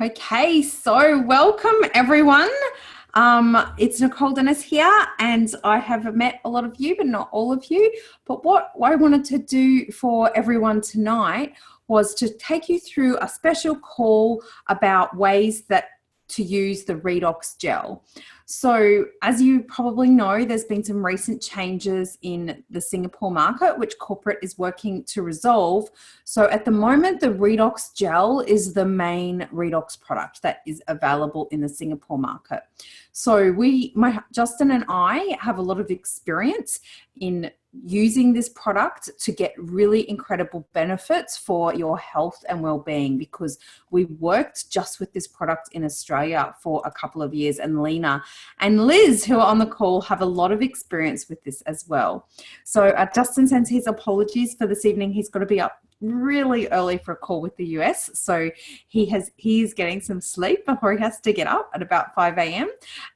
Okay, so welcome everyone. It's Nicole Dennis here, and I have met a lot of you, but not all of you. But what I wanted to do for everyone tonight was to take you through a special call about ways to use the Redox Gel. So as you probably know, there's been some recent changes in the Singapore market, which corporate is working to resolve. So at the moment, the Redox Gel is the main Redox product that is available in the Singapore market. So Justin and I have a lot of experience in using this product to get really incredible benefits for your health and well-being, because we worked just with this product in Australia for a couple of years, and Lena and Liz, who are on the call, have a lot of experience with this as well. So Justin sends his apologies for this evening. He's got to be up really early for a call with the US, so he's getting some sleep before he has to get up at about 5 a.m.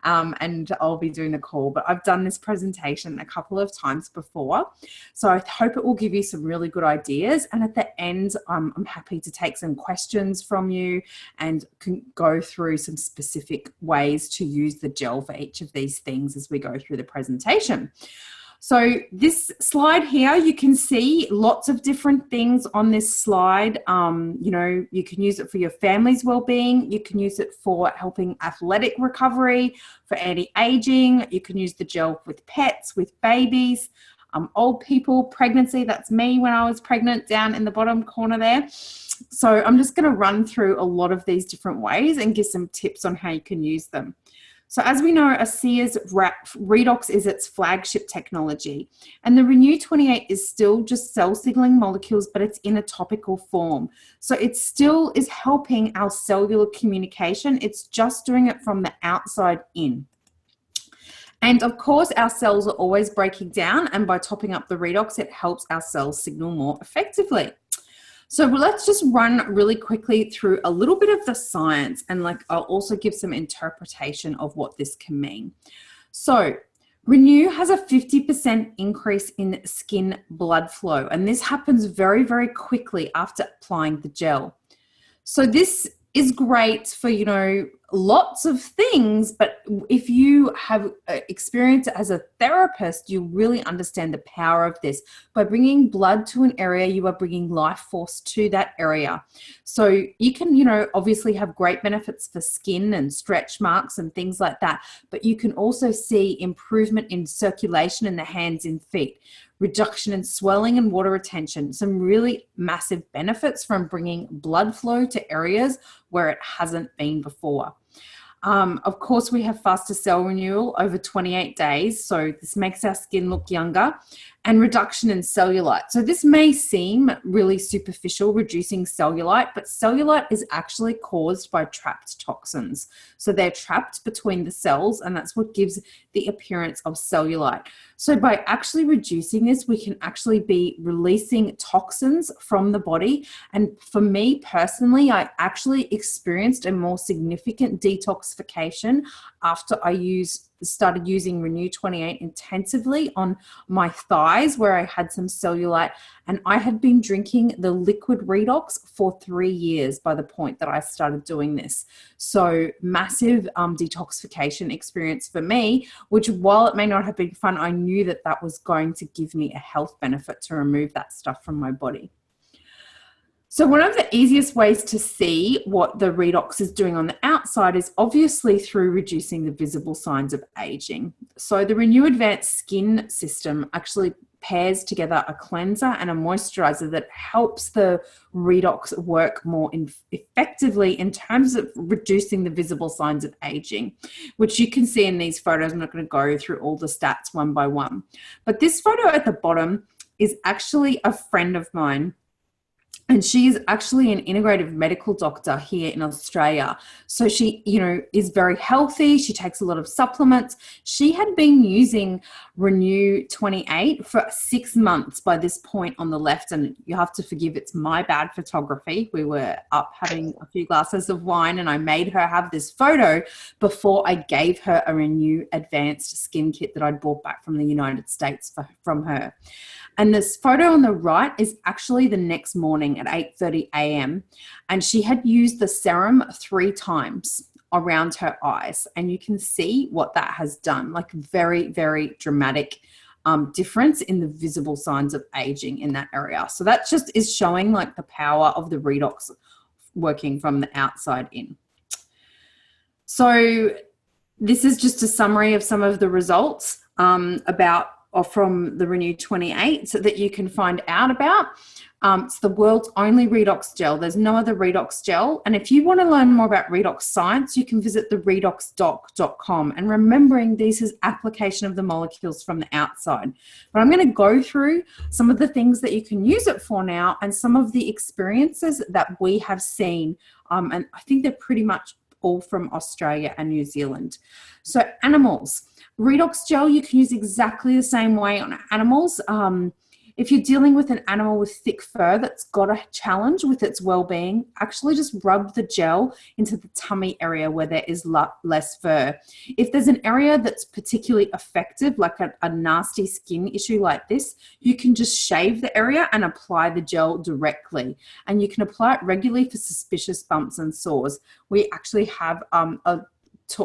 And I'll be doing the call. But I've done this presentation a couple of times before, so I hope it will give you some really good ideas. And at the end, I'm happy to take some questions from you and can go through some specific ways to use the gel for each of these things as we go through the presentation. So this slide here, you can see lots of different things on this slide. You can use it for your family's well-being. You can use it for helping athletic recovery, for anti-aging. You can use the gel with pets, with babies, old people, pregnancy. That's me when I was pregnant down in the bottom corner there. So I'm just going to run through a lot of these different ways and give some tips on how you can use them. So as we know, ASEA's Redox is its flagship technology, and the Renew 28 is still just cell signaling molecules, but it's in a topical form. So it still is helping our cellular communication. It's just doing it from the outside in. And of course, our cells are always breaking down, and by topping up the Redox, it helps our cells signal more effectively. So let's just run really quickly through a little bit of the science, and I'll also give some interpretation of what this can mean. So Renew has a 50% increase in skin blood flow, and this happens very, very quickly after applying the gel. So this is great for, lots of things, but if you have experience as a therapist, you really understand the power of this. By bringing blood to an area, you are bringing life force to that area. So you can, obviously have great benefits for skin and stretch marks and things like that, but you can also see improvement in circulation in the hands and feet, reduction in swelling and water retention, some really massive benefits from bringing blood flow to areas where it hasn't been before. Of course, we have faster cell renewal over 28 days, so this makes our skin look younger, and reduction in cellulite. So this may seem really superficial, reducing cellulite, but cellulite is actually caused by trapped toxins. So they're trapped between the cells, and that's what gives the appearance of cellulite. So by actually reducing this, we can actually be releasing toxins from the body. And for me personally, I actually experienced a more significant detoxification after I started using Renew 28 intensively on my thighs, where I had some cellulite, and I had been drinking the liquid Redox for 3 years by the point that I started doing this. So massive detoxification experience for me, which, while it may not have been fun, I knew that that was going to give me a health benefit to remove that stuff from my body. So one of the easiest ways to see what the Redox is doing on the outside is obviously through reducing the visible signs of aging. So the Renew Advanced Skin System actually pairs together a cleanser and a moisturizer that helps the Redox work more effectively in terms of reducing the visible signs of aging, which you can see in these photos. I'm not going to go through all the stats one by one, but this photo at the bottom is actually a friend of mine. And she is actually an integrative medical doctor here in Australia. So she, is very healthy. She takes a lot of supplements. She had been using Renew 28 for 6 months by this point on the left. And you have to forgive, it's my bad photography. We were up having a few glasses of wine, and I made her have this photo before I gave her a Renew Advanced Skin Kit that I'd bought back from the United States from her. And this photo on the right is actually the next morning morning at 8:30 a.m. and she had used the serum 3 times around her eyes, and you can see what that has done, like very, very dramatic difference in the visible signs of aging in that area. So that just is showing like the power of the redox working from the outside in. So this is just a summary of some of the results from the Renew 28 so that you can find out about. It's the world's only redox gel. There's no other redox gel. And if you want to learn more about redox science, you can visit the redoxdoc.com. And remembering this is application of the molecules from the outside. But I'm going to go through some of the things that you can use it for now and some of the experiences that we have seen. And I think they're pretty much all from Australia and New Zealand. So animals. Redox gel you can use exactly the same way on animals. If you're dealing with an animal with thick fur that's got a challenge with its well-being, actually just rub the gel into the tummy area where there is less fur. If there's an area that's particularly affected, like a nasty skin issue like this, you can just shave the area and apply the gel directly. And you can apply it regularly for suspicious bumps and sores. We actually have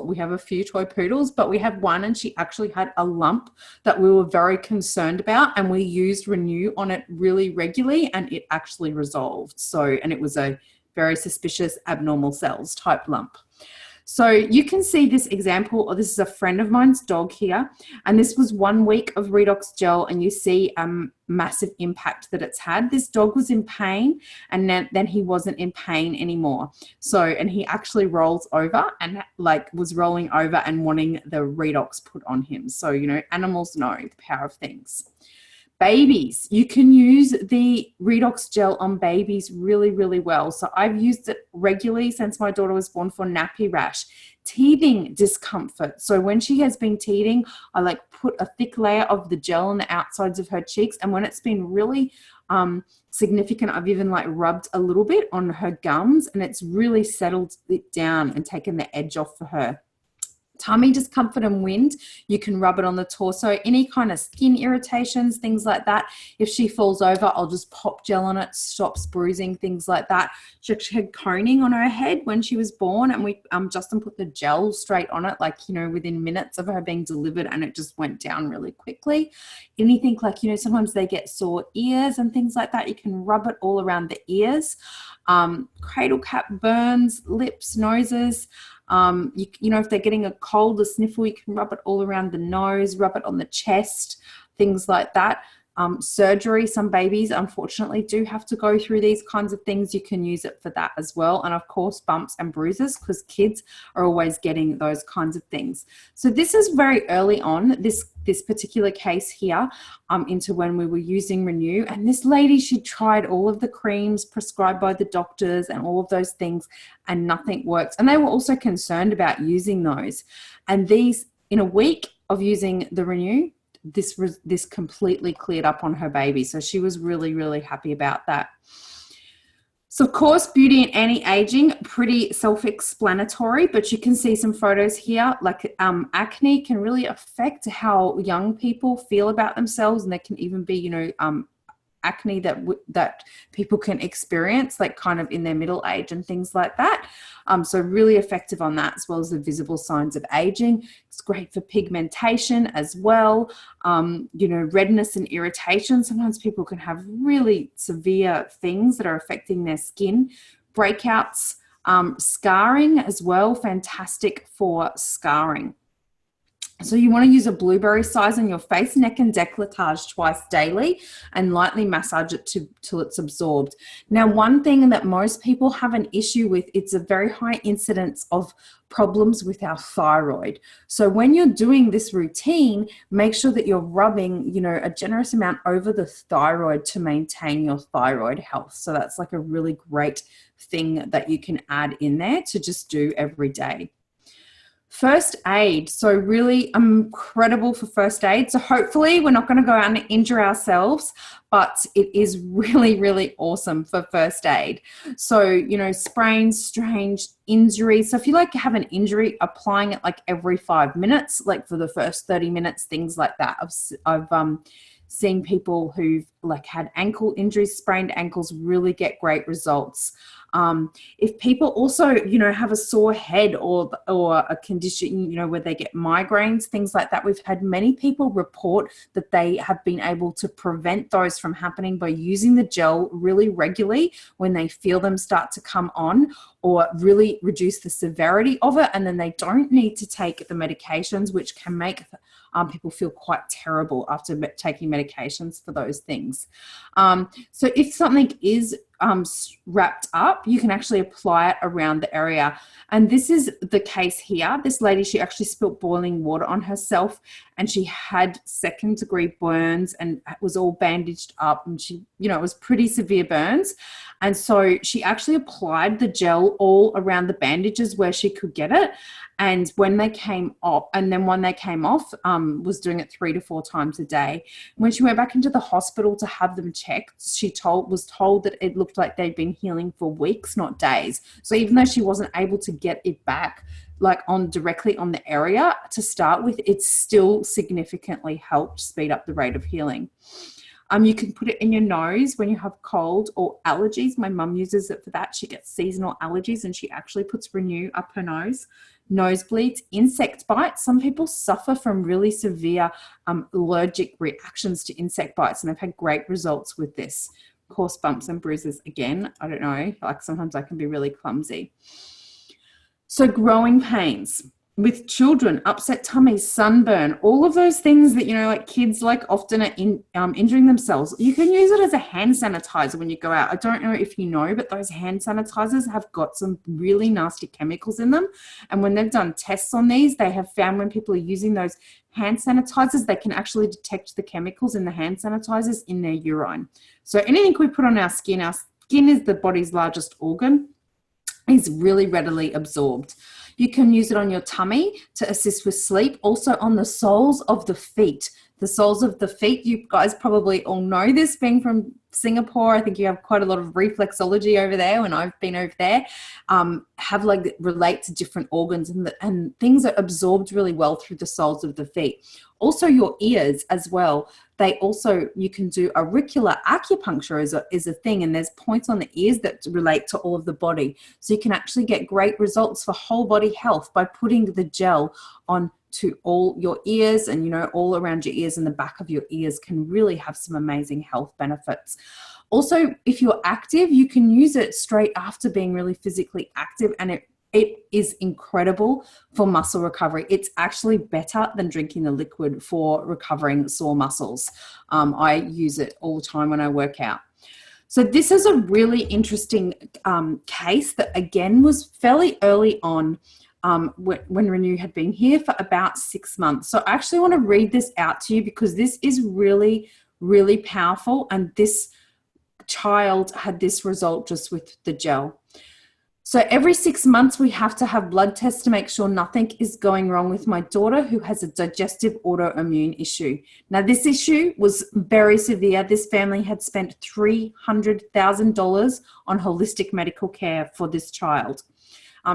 we have a few toy poodles, but we had one and she actually had a lump that we were very concerned about, and we used Renew on it really regularly and it actually resolved. And it was a very suspicious abnormal cells type lump. So you can see this example, or this is a friend of mine's dog here, and this was 1 week of redox gel, and you see massive impact that it's had. This dog was in pain, and then he wasn't in pain anymore. And he actually rolls over and was rolling over and wanting the redox put on him. So, animals know the power of things. Babies, you can use the redox gel on babies really, really well. So I've used it regularly since my daughter was born for nappy rash, teething discomfort. So when she has been teething, I put a thick layer of the gel on the outsides of her cheeks. And when it's been really significant, I've even rubbed a little bit on her gums, and it's really settled it down and taken the edge off for her. Tummy discomfort and wind, you can rub it on the torso. Any kind of skin irritations, things like that. If she falls over, I'll just pop gel on it, stops bruising, things like that. She actually had coning on her head when she was born, and we Justin put the gel straight on it, within minutes of her being delivered, and it just went down really quickly. Anything sometimes they get sore ears and things like that, you can rub it all around the ears. Cradle cap burns, lips, noses. If they're getting a cold or sniffle, you can rub it all around the nose, rub it on the chest, things like that. Surgery, some babies unfortunately do have to go through these kinds of things. You can use it for that as well. And of course, bumps and bruises, because kids are always getting those kinds of things. So this is very early on, this particular case here, into when we were using Renew. And this lady, she tried all of the creams prescribed by the doctors and all of those things, and nothing worked. And they were also concerned about using those. And these, in a week of using the Renew, this completely cleared up on her baby. So she was really, really happy about that. So of course, beauty and anti-aging, pretty self-explanatory, but you can see some photos here. Acne can really affect how young people feel about themselves, and there can even be, acne that people can experience, in their middle age and things like that. So really effective on that, as well as the visible signs of aging. It's great for pigmentation as well. Redness and irritation. Sometimes people can have really severe things that are affecting their skin. Breakouts, scarring as well. Fantastic for scarring. So you want to use a blueberry size on your face, neck and décolletage twice daily, and lightly massage it till it's absorbed. Now, one thing that most people have an issue with, it's a very high incidence of problems with our thyroid. So when you're doing this routine, make sure that you're rubbing, a generous amount over the thyroid to maintain your thyroid health. So that's a really great thing that you can add in there to just do every day. First aid, so really incredible for first aid. So hopefully we're not going to go out and injure ourselves, but it is really, really awesome for first aid. So, sprains, strains, injuries. So if you have an injury, applying it every 5 minutes, for the first 30 minutes, things like that. I've seen people who've like had ankle injuries, sprained ankles, really get great results. If people also, you know, have a sore head or a condition, you know, where they get migraines, things like that, we've had many people report that they have been able to prevent those from happening by using the gel really regularly when they feel them start to come on, or really reduce the severity of it, and then they don't need to take the medications, which can make people feel quite terrible after taking medications for those things. So if something is wrapped up, you can actually apply it around the area. And this is the case here. This lady, she actually spilt boiling water on herself, and she had 2nd-degree burns and was all bandaged up, and she, you know, it was pretty severe burns. And so she actually applied the gel all around the bandages where she could get it. And when they came off, was doing it 3 to 4 times a day. When she went back into the hospital to have them checked, was told that it looked like they'd been healing for weeks, not days. So even though she wasn't able to get it back, like directly on the area to start with, it still significantly helped speed up the rate of healing. You can put it in your nose when you have cold or allergies. My mum uses it for that. She gets seasonal allergies, and she actually puts Renew up her nose. Nosebleeds, insect bites. Some people suffer from really severe allergic reactions to insect bites, and they've had great results with this. Of course, bumps and bruises, again, I don't know, like sometimes I can be really clumsy. So growing pains with children, upset tummies, sunburn, all of those things that, you know, like kids like often are injuring themselves. You can use it as a hand sanitizer when you go out. I don't know if you know, but those hand sanitizers have got some really nasty chemicals in them. And when they've done tests on these, they have found when people are using those hand sanitizers, they can actually detect the chemicals in the hand sanitizers in their urine. So anything we put on our skin is the body's largest organ, is really readily absorbed. You can use it on your tummy to assist with sleep, also on the soles of the feet. The soles of the feet, you guys probably all know this, being from Singapore. I think you have quite a lot of reflexology over there when I've been over there, relate to different organs, and things are absorbed really well through the soles of the feet. Also your ears as well. You can do auricular acupuncture is a thing, and there's points on the ears that relate to all of the body. So you can actually get great results for whole body health by putting the gel on to all your ears, and, you know, all around your ears and the back of your ears can really have some amazing health benefits. Also, if you're active, you can use it straight after being really physically active, and it is incredible for muscle recovery. It's actually better than drinking the liquid for recovering sore muscles. I use it all the time when I work out. So this is a really interesting case that, again, was fairly early on, when Renew had been here for about 6 months. So I actually want to read this out to you because this is really, really powerful. And this child had this result just with the gel. So every 6 months, we have to have blood tests to make sure nothing is going wrong with my daughter, who has a digestive autoimmune issue. Now, this issue was very severe. This family had spent $300,000 on holistic medical care for this child.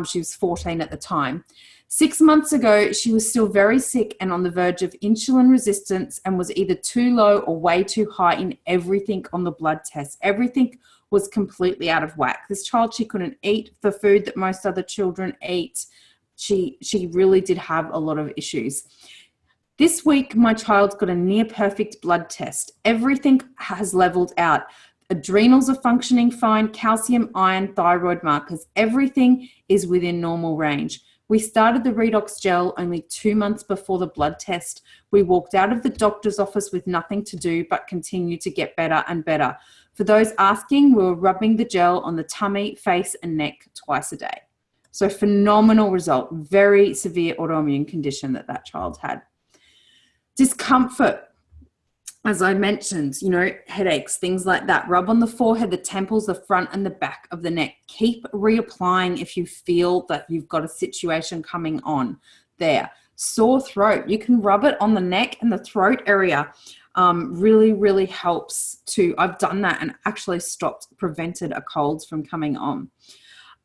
She was 14 at the time. 6 months ago, she was still very sick and on the verge of insulin resistance, and was either too low or way too high in everything on the blood test. Everything was completely out of whack. This child, she couldn't eat the food that most other children eat. She really did have a lot of issues. This week, my child's got a near perfect blood test. Everything has leveled out. Adrenals are functioning fine, calcium, iron, thyroid markers, everything is within normal range. We started the Redox Gel only 2 months before the blood test. We walked out of the doctor's office with nothing to do but continue to get better and better. For those asking, we were rubbing the gel on the tummy, face, and neck twice a day. So phenomenal result. Very severe autoimmune condition that child had. Discomfort. As I mentioned, you know, headaches, things like that. Rub on the forehead, the temples, the front and the back of the neck. Keep reapplying if you feel that you've got a situation coming on there. Sore throat, you can rub it on the neck and the throat area. Really, really helps I've done that and actually prevented a cold from coming on.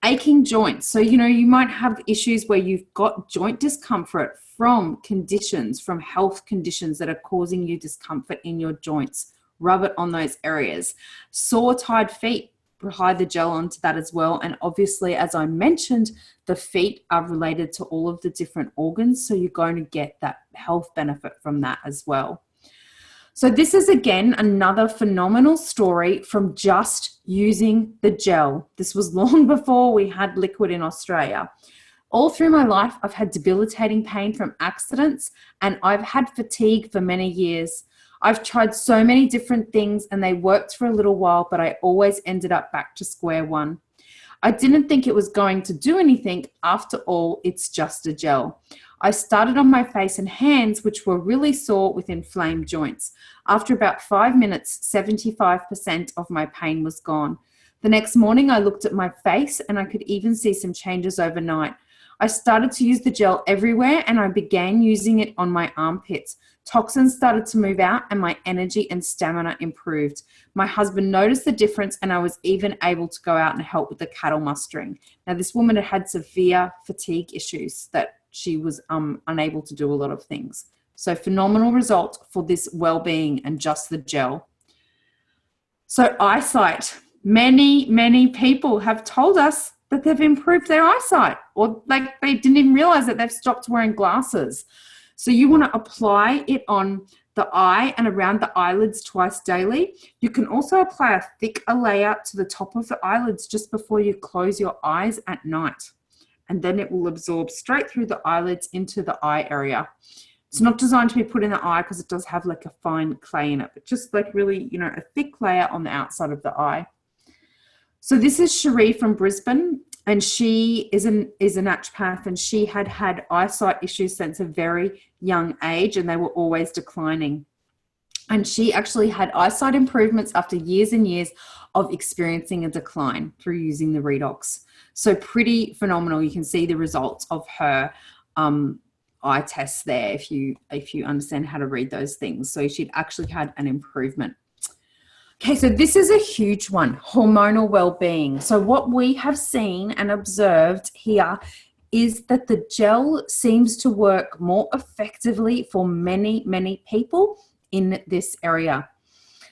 Aching joints. So, you know, you might have issues where you've got joint discomfort from conditions, from health conditions that are causing you discomfort in your joints. Rub it on those areas. Sore, tired feet, apply the gel onto that as well. And obviously, as I mentioned, the feet are related to all of the different organs. So you're going to get that health benefit from that as well. So this is, again, another phenomenal story from just using the gel. This was long before we had liquid in Australia. All through my life, I've had debilitating pain from accidents, and I've had fatigue for many years. I've tried so many different things and they worked for a little while, but I always ended up back to square one. I didn't think it was going to do anything. After all, it's just a gel. I started on my face and hands, which were really sore with inflamed joints. After about 5 minutes, 75% of my pain was gone. The next morning, I looked at my face and I could even see some changes overnight. I started to use the gel everywhere and I began using it on my armpits. Toxins started to move out and my energy and stamina improved. My husband noticed the difference and I was even able to go out and help with the cattle mustering. Now, this woman had had severe fatigue issues that she was unable to do a lot of things. So phenomenal result for this well-being and just the gel. So eyesight. Many people have told us that they've improved their eyesight, or like they didn't even realize that they've stopped wearing glasses. So you want to apply it on the eye and around the eyelids twice daily. You can also apply a thicker layer to the top of the eyelids just before you close your eyes at night. And then it will absorb straight through the eyelids into the eye area. It's not designed to be put in the eye because it does have like a fine clay in it, but just like really, you know, a thick layer on the outside of the eye. So this is Cherie from Brisbane, and she is a naturopath, and she had had eyesight issues since a very young age, and they were always declining. And she actually had eyesight improvements after years and years of experiencing a decline through using the Redox. So pretty phenomenal. You can see the results of her eye tests there if you understand how to read those things. So she'd actually had an improvement. Okay, so this is a huge one, hormonal well-being. So what we have seen and observed here is that the gel seems to work more effectively for many people in this area.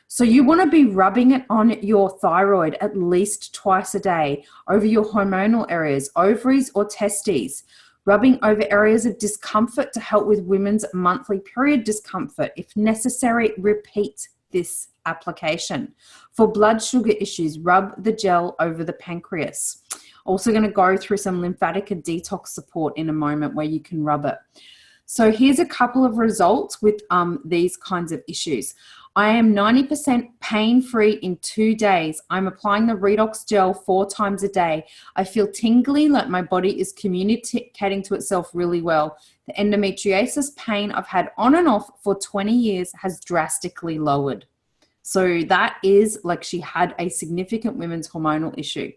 So you want to be rubbing it on your thyroid at least twice a day, over your hormonal areas, ovaries or testes, rubbing over areas of discomfort to help with women's monthly period discomfort. If necessary, repeat this application. For blood sugar issues, rub the gel over the pancreas. Also going to go through some lymphatic and detox support in a moment where you can rub it. So here's a couple of results with these kinds of issues. I am 90% pain-free in 2 days. I'm applying the Redox gel 4 times a day. I feel tingly, like my body is communicating to itself really well. The endometriosis pain I've had on and off for 20 years has drastically lowered. So that is like she had a significant women's hormonal issue.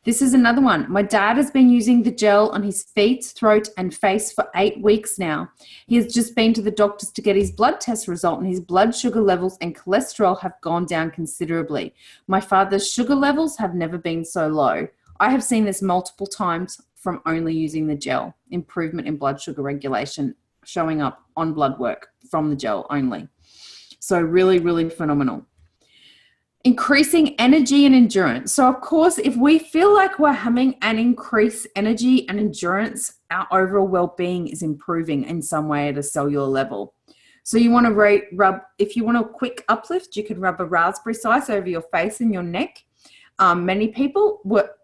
This is another one. My dad has been using the gel on his feet, throat, and face for 8 weeks now. He has just been to the doctors to get his blood test result, and his blood sugar levels and cholesterol have gone down considerably. My father's sugar levels have never been so low. I have seen this multiple times from only using the gel. Improvement in blood sugar regulation showing up on blood work from the gel only. So really phenomenal. Increasing energy and endurance. So of course, if we feel like we're having an increased energy and endurance, our overall well-being is improving in some way at a cellular level. So you want to rub, if you want a quick uplift, you can rub a raspberry slice over your face and your neck. Many people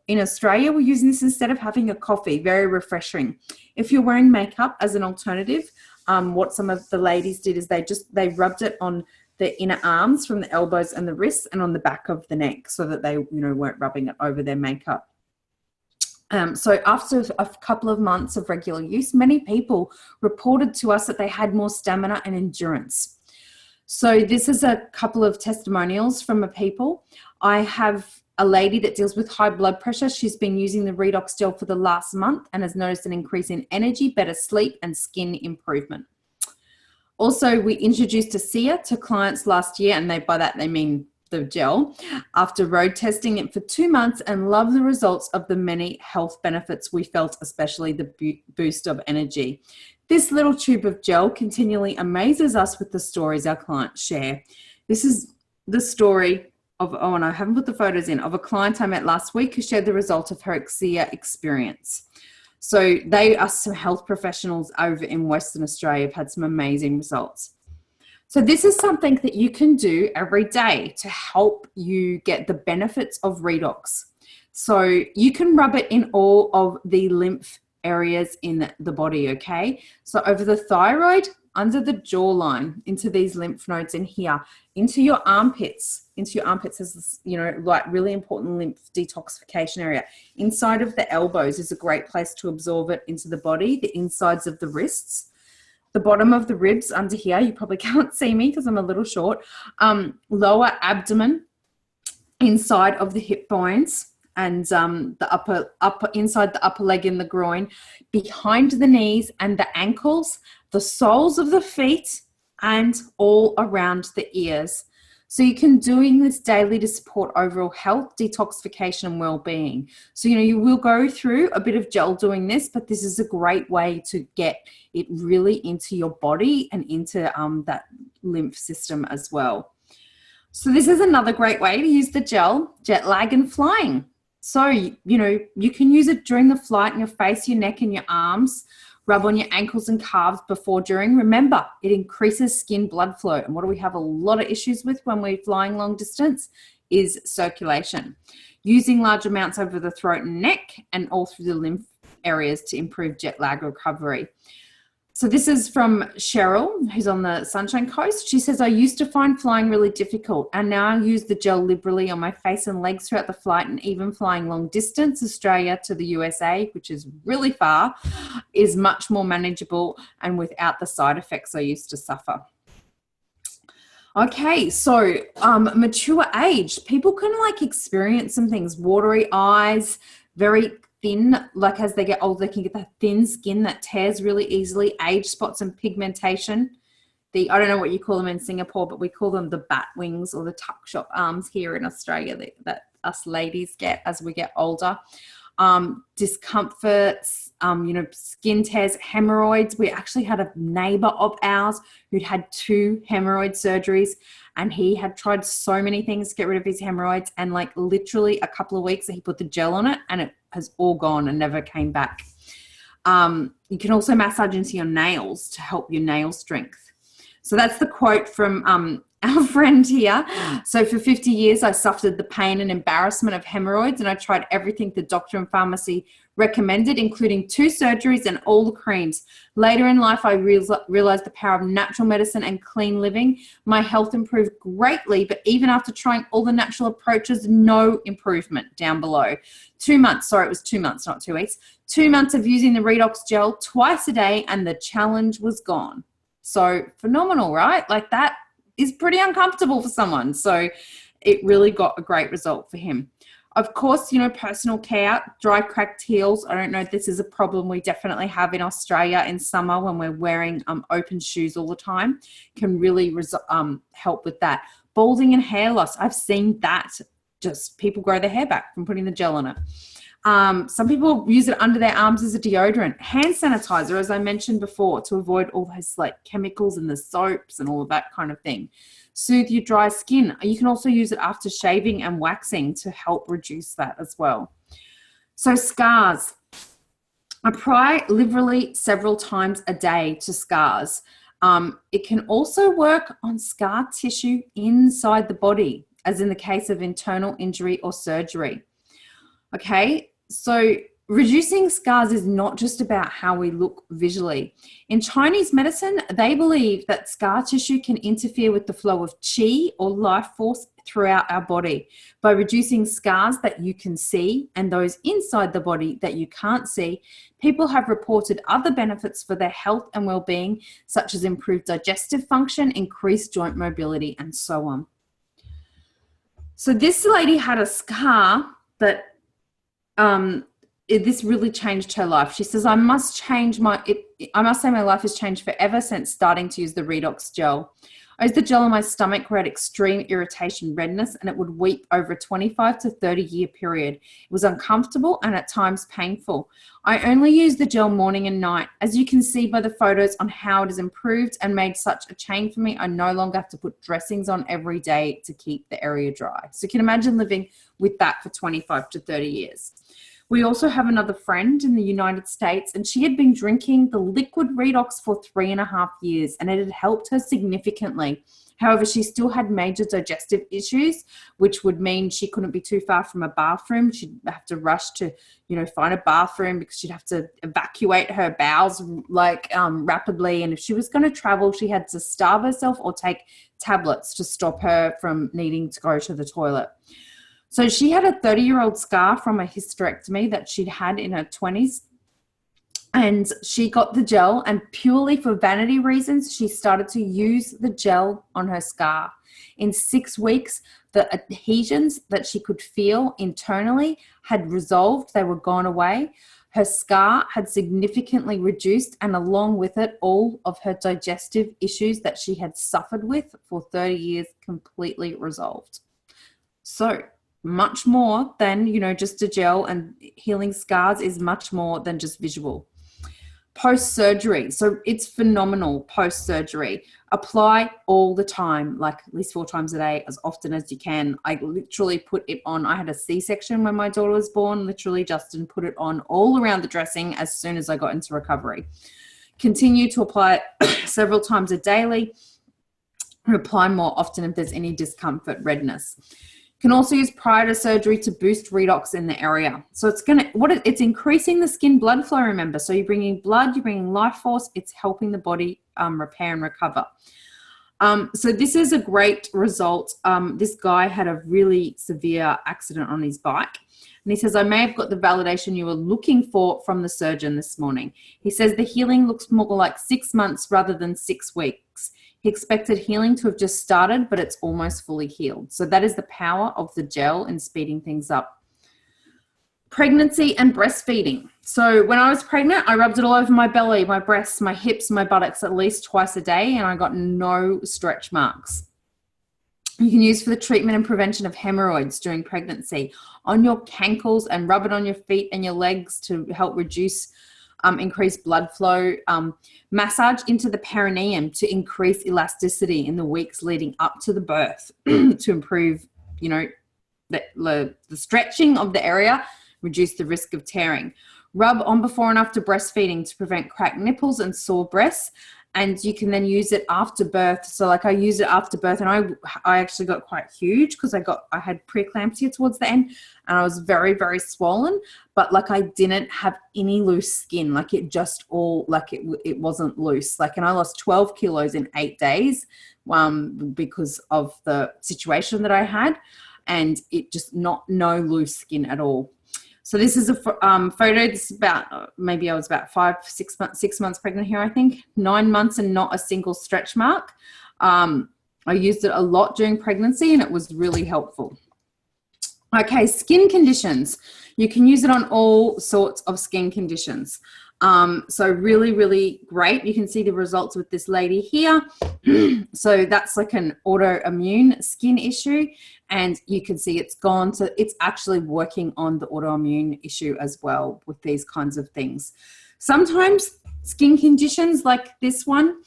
in Australia were using this instead of having a coffee. Very refreshing. If you're wearing makeup as an alternative, what some of the ladies did is they rubbed it on the inner arms from the elbows and the wrists and on the back of the neck so that they, weren't rubbing it over their makeup. So after a couple of months of regular use, many people reported to us that they had more stamina and endurance. So this is a couple of testimonials from people. I have a lady that deals with high blood pressure. She's been using the Redox gel for the last month and has noticed an increase in energy, better sleep, and skin improvement. Also, we introduced ASEA to clients last year, and by that they mean the gel, after road testing it for 2 months and loved the results of the many health benefits we felt, especially the boost of energy. This little tube of gel continually amazes us with the stories our clients share. This is the story of, oh, and I haven't put the photos in, of a client I met last week who shared the result of her Exia experience. So they are some health professionals over in Western Australia, have had some amazing results. So this is something that you can do every day to help you get the benefits of redox. So you can rub it in all of the lymph areas in the body, okay? So over the thyroid, under the jawline, into these lymph nodes in here, into your armpits. Into your armpits is this, you know, like really important lymph detoxification area. Inside of the elbows is a great place to absorb it into the body. The insides of the wrists, the bottom of the ribs under here. You probably can't see me because I'm a little short. Lower abdomen, inside of the hip bones, and the upper inside the upper leg in the groin, behind the knees and the ankles, the soles of the feet, and all around the ears. So you can doing this daily to support overall health, detoxification, and well-being. So, you know, you will go through a bit of gel doing this, but this is a great way to get it really into your body and into that lymph system as well. So this is another great way to use the gel, jet lag and flying. So, you know, you can use it during the flight in your face, your neck, and your arms. Rub on your ankles and calves before, during. Remember, it increases skin blood flow. And what do we have a lot of issues with when we're flying long distance is circulation. Using large amounts over the throat and neck and all through the lymph areas to improve jet lag recovery. So this is from Cheryl, who's on the Sunshine Coast. She says, I used to find flying really difficult, and now I use the gel liberally on my face and legs throughout the flight, and even flying long distance, Australia to the USA, which is really far, is much more manageable and without the side effects I used to suffer. Okay, so mature age, people can like experience some things, watery eyes, very thin, like as they get older, they can get that thin skin that tears really easily, age spots and pigmentation. I don't know what you call them in Singapore, but we call them the bat wings or the tuck shop arms here in Australia that us ladies get as we get older. Discomforts, you know, skin tears, hemorrhoids. We actually had a neighbor of ours who'd had 2 hemorrhoid surgeries, and he had tried so many things to get rid of his hemorrhoids, and like literally a couple of weeks he put the gel on it and it has all gone and never came back. You can also massage into your nails to help your nail strength. So that's the quote from our friend here. So for 50 years, I suffered the pain and embarrassment of hemorrhoids, and I tried everything the doctor and pharmacy recommended, including 2 surgeries and all the creams. Later in life, I realized the power of natural medicine and clean living. My health improved greatly, but even after trying all the natural approaches, no improvement. Down below. 2 months, sorry, it was 2 months, not 2 weeks. 2 months of using the Redox Gel twice a day, and the challenge was gone. So phenomenal, right? Like that is pretty uncomfortable for someone. So it really got a great result for him. Of course, you know, personal care, dry cracked heels. I don't know if this is a problem we definitely have in Australia in summer when we're wearing open shoes all the time, can really help with that. Balding and hair loss. I've seen that. Just people grow their hair back from putting the gel on it. Some people use it under their arms as a deodorant. Hand sanitizer, as I mentioned before, to avoid all those like chemicals in the soaps and all of that kind of thing. Soothe your dry skin. You can also use it after shaving and waxing to help reduce that as well. So scars. Apply liberally several times a day to scars. It can also work on scar tissue inside the body, as in the case of internal injury or surgery. Okay, so reducing scars is not just about how we look visually. In Chinese medicine, they believe that scar tissue can interfere with the flow of qi or life force throughout our body. By reducing scars that you can see and those inside the body that you can't see, people have reported other benefits for their health and well-being, such as improved digestive function, increased joint mobility, and so on. So this lady had a scar that this really changed her life. She says, I must say my life has changed forever since starting to use the Redox gel. I used the gel on my stomach where I had extreme irritation, redness, and it would weep over a 25 to 30 year period. It was uncomfortable and at times painful. I only use the gel morning and night. As you can see by the photos on how it has improved and made such a change for me, I no longer have to put dressings on every day to keep the area dry. So you can imagine living with that for 25 to 30 years. We also have another friend in the United States, and she had been drinking the liquid Redox for 3.5 years, and it had helped her significantly. However, she still had major digestive issues, which would mean she couldn't be too far from a bathroom. She'd have to rush to, find a bathroom because she'd have to evacuate her bowels rapidly. And if she was going to travel, she had to starve herself or take tablets to stop her from needing to go to the toilet. So she had a 30-year-old scar from a hysterectomy that she'd had in her 20s. And she got the gel, and purely for vanity reasons, she started to use the gel on her scar. In 6 weeks, the adhesions that she could feel internally had resolved. They were gone away. Her scar had significantly reduced, and along with it, all of her digestive issues that she had suffered with for 30 years completely resolved. So much more than, just a gel, and healing scars is much more than just visual. Post-surgery. So it's phenomenal post-surgery. Apply all the time, like at least 4 times a day, as often as you can. I literally put it on. I had a C-section when my daughter was born. Literally, Justin put it on all around the dressing as soon as I got into recovery. Continue to apply it several times a daily. Apply more often if there's any discomfort, redness. Can also use prior to surgery to boost redox in the area. So it's increasing the skin blood flow, remember. So you're bringing blood, you're bringing life force, it's helping the body repair and recover. So this is a great result. This guy had a really severe accident on his bike. And he says, I may have got the validation you were looking for from the surgeon this morning. He says the healing looks more like 6 months rather than 6 weeks. He expected healing to have just started, but it's almost fully healed. So that is the power of the gel in speeding things up. Pregnancy and breastfeeding. So when I was pregnant, I rubbed it all over my belly, my breasts, my hips, my buttocks at least twice a day, and I got no stretch marks. You can use for the treatment and prevention of hemorrhoids during pregnancy, on your cankles, and rub it on your feet and your legs to help reduce increased blood flow. Massage into the perineum to increase elasticity in the weeks leading up to the birth to improve, the stretching of the area, reduce the risk of tearing. Rub on before and after breastfeeding to prevent cracked nipples and sore breasts. And you can then use it after birth. So like I used it after birth, and I actually got quite huge because I had preeclampsia towards the end, and I was very, very swollen, but like I didn't have any loose skin. Like it just all, like it wasn't loose. Like, and I lost 12 kilos in 8 days because of the situation that I had, and it just no loose skin at all. So this is a photo. This is about, maybe I was about 6 months pregnant here, I think. 9 months and not a single stretch mark. I used it a lot during pregnancy, and it was really helpful. Okay, skin conditions. You can use it on all sorts of skin conditions. So really, really great. You can see the results with this lady here. So that's like an autoimmune skin issue, and you can see it's gone. So it's actually working on the autoimmune issue as well with these kinds of things. Sometimes skin conditions like this one,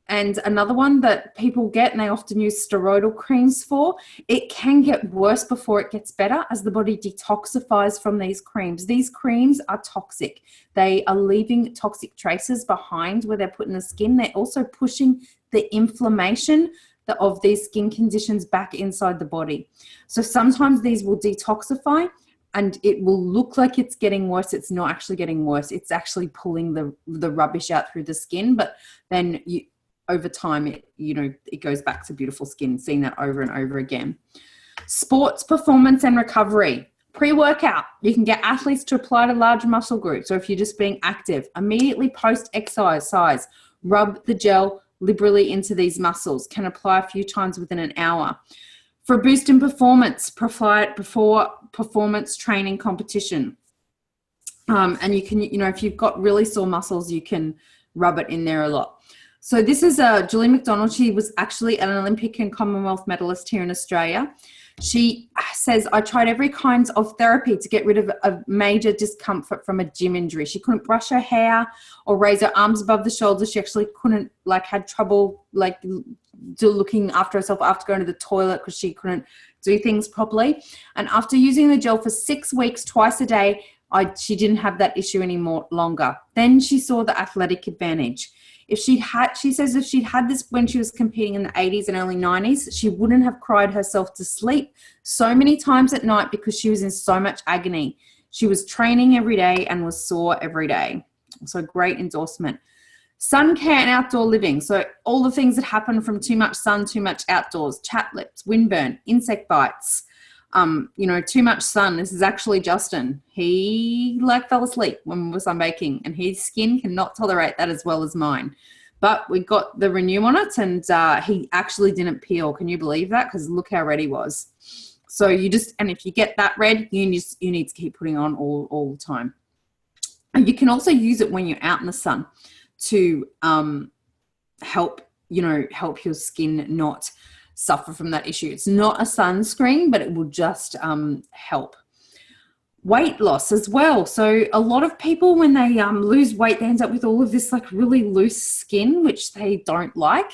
and another one that people get, and they often use steroidal creams for, it can get worse before it gets better as the body detoxifies from these creams. These creams are toxic. They are leaving toxic traces behind where they're put in the skin. They're also pushing the inflammation of these skin conditions back inside the body. So sometimes these will detoxify, and it will look like it's getting worse. It's not actually getting worse. It's actually pulling the rubbish out through the skin, but then over time, it goes back to beautiful skin, seeing that over and over again. Sports, performance, and recovery. Pre-workout, you can get athletes to apply to large muscle groups, or if you're just being active, immediately post-exercise, rub the gel liberally into these muscles. Can apply a few times within an hour. For a boost in performance, apply it before performance training competition. And you can, you know, if you've got really sore muscles, you can rub it in there a lot. So this is Julie McDonald. She was actually an Olympic and Commonwealth medalist here in Australia. She says, I tried every kind of therapy to get rid of a major discomfort from a gym injury. She couldn't brush her hair or raise her arms above the shoulders. She actually couldn't, like, had trouble, like, looking after herself after going to the toilet because she couldn't do things properly. And after using the gel for 6 weeks, twice a day, she didn't have that issue anymore longer. Then she saw the athletic advantage. She says if she'd had this when she was competing in the 80s and early 90s, she wouldn't have cried herself to sleep so many times at night because she was in so much agony. She was training every day and was sore every day. So great endorsement. Sun care and outdoor living. So all the things that happen from too much sun, too much outdoors, chapped lips, windburn, insect bites, you know, too much sun. This is actually Justin. He fell asleep when we were sunbaking, and his skin cannot tolerate that as well as mine. But we got the Renew on it, and he actually didn't peel. Can you believe that? Because look how red he was. So and if you get that red, you need to keep putting on all the time. And you can also use it when you're out in the sun to help your skin not suffer from that issue. It's not a sunscreen, but it will just help. Weight loss as well. So a lot of people, when they lose weight, they end up with all of this like really loose skin, which they don't like.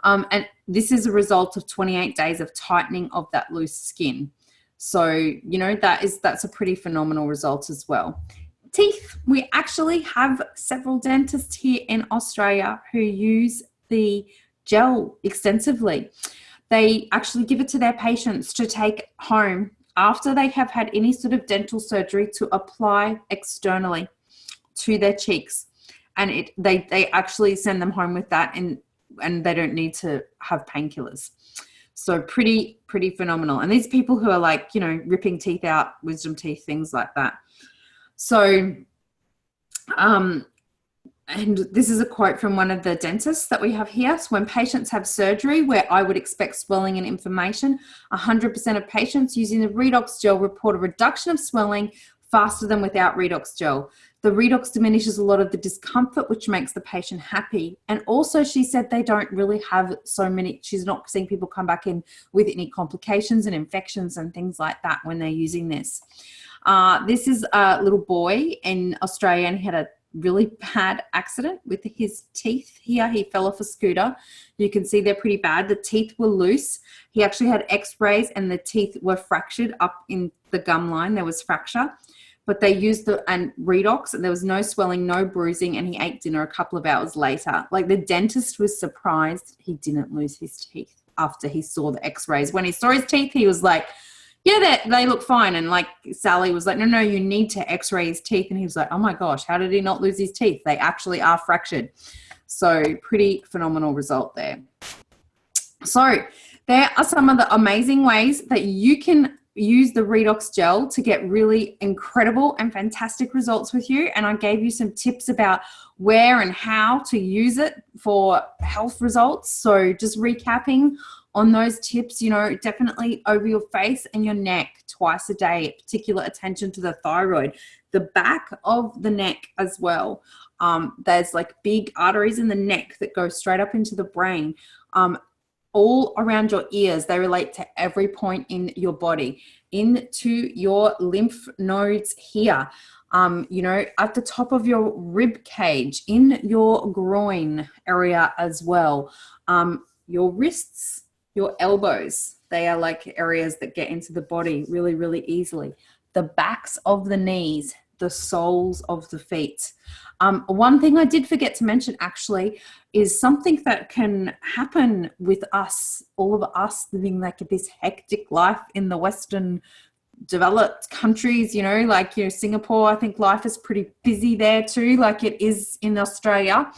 And this is a result of 28 days of tightening of that loose skin. So, you know, that's a pretty phenomenal result as well. Teeth. We actually have several dentists here in Australia who use the gel extensively. They actually give it to their patients to take home after they have had any sort of dental surgery to apply externally to their cheeks. And they actually send them home with that, and they don't need to have painkillers. So pretty phenomenal. And these people who are like, you know, ripping teeth out, wisdom teeth, things like that. So, and this is a quote from one of the dentists that we have here. So when patients have surgery where I would expect swelling and inflammation, 100% of patients using the Redox Gel report a reduction of swelling faster than without Redox Gel. The Redox diminishes a lot of the discomfort, which makes the patient happy. And also she said they don't really have she's not seeing people come back in with any complications and infections and things like that when they're using this. This is a little boy in Australia, and he had a really bad accident with his teeth here. He fell off a scooter. You can see they're pretty bad. The teeth were loose. He actually had x-rays and the teeth were fractured up in the gum line. There was fracture, but they used Redox, and there was no swelling, no bruising, and he ate dinner a couple of hours later. Like, the dentist was surprised he didn't lose his teeth after he saw the x-rays. When he saw his teeth, he was like, yeah, they look fine. And like Sally was like, no, you need to x-ray his teeth. And he was like, oh my gosh, how did he not lose his teeth? They actually are fractured. So pretty phenomenal result there. So there are some of the amazing ways that you can use the Redox Gel to get really incredible and fantastic results with you. And I gave you some tips about where and how to use it for health results. So just recapping on those tips, you know, definitely over your face and your neck twice a day, particular attention to the thyroid, the back of the neck as well. There's like big arteries in the neck that go straight up into the brain. All around your ears, they relate to every point in your body, into your lymph nodes here, you know, at the top of your rib cage, in your groin area as well, your wrists, your elbows. They are like areas that get into the body really, really easily. The backs of the knees, the soles of the feet. One thing I did forget to mention actually is something that can happen with us, all of us living like this hectic life in the Western developed countries, you know, like, you know, Singapore, I think life is pretty busy there too, like it is in Australia.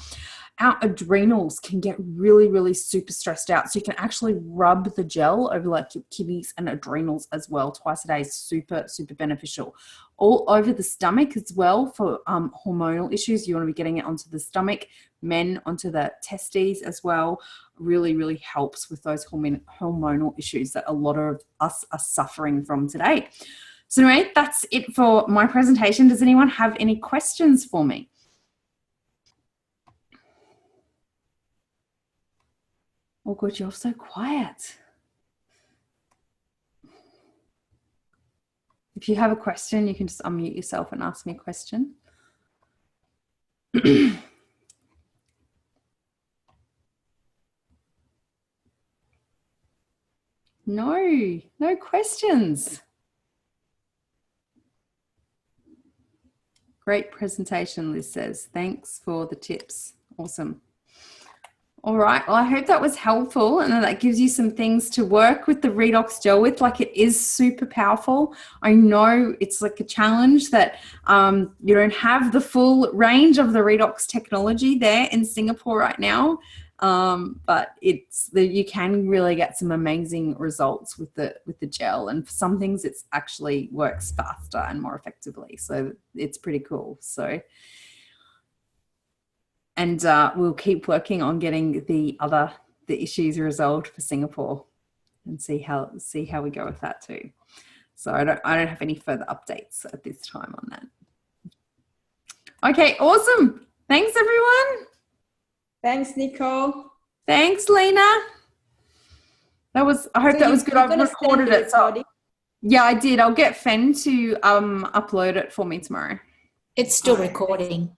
Our adrenals can get really, really super stressed out. So you can actually rub the gel over like your kidneys and adrenals as well. Twice a day is super, super beneficial. All over the stomach as well for hormonal issues. You want to be getting it onto the stomach, men onto the testes as well. Really, really helps with those hormonal issues that a lot of us are suffering from today. So anyway, that's it for my presentation. Does anyone have any questions for me? Oh, good, you're so quiet. If you have a question, you can just unmute yourself and ask me a question. No questions. Great presentation, Liz says. Thanks for the tips. Awesome. All right, well, I hope that was helpful and that gives you some things to work with the Redox Gel with. Like, it is super powerful. I know it's like a challenge that you don't have the full range of the Redox technology there in Singapore right now, but you can really get some amazing results with the gel, and for some things it actually works faster and more effectively. So it's pretty cool. So. And we'll keep working on getting the issues resolved for Singapore, and see how we go with that too. So I don't have any further updates at this time on that. Okay, awesome. Thanks everyone. Thanks, Nicole. Thanks, Lena. I hope that was good. I've recorded it. So yeah, I did. I'll get Fen to upload it for me tomorrow. It's still recording.